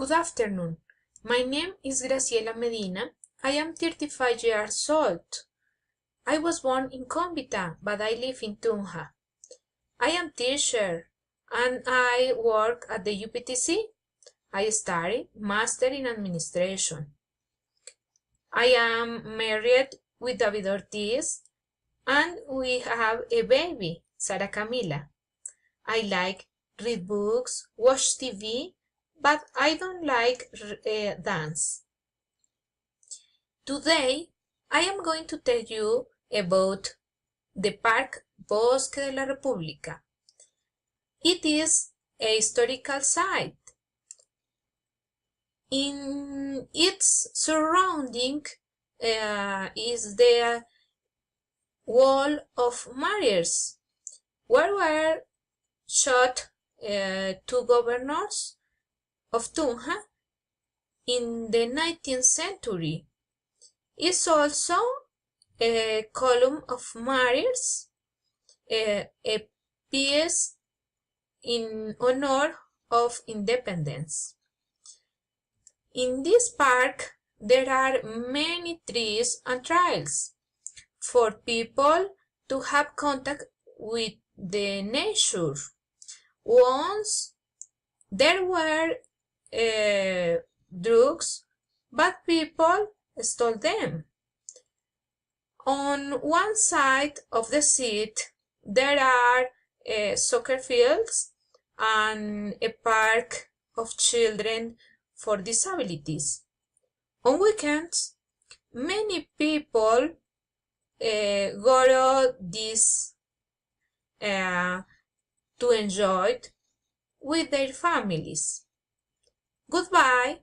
Good afternoon. My name is Graciela Medina. I am 35 years old. I was born in Convita, but I live in Tunja. I am teacher and I work at the UPTC. I study Master in Administration. I am married with David Ortiz and we have a baby, Sara Camila. I like read books, watch TV, but I don't like dance. Today, I am going to tell you about the Parque Bosque de la República. It is a historical site. In its surrounding is the Wall of Martyrs, where were shot two governors of Tunja in the 19th century. It's also a column of martyrs, a piece in honor of independence. In this park, there are many trees and trails for people to have contact with the nature. Once there were drugs, but people stole them. On one side of the seat, there are soccer fields and a park of children for disabilities. On weekends, many people go to this to enjoy it with their families. Goodbye.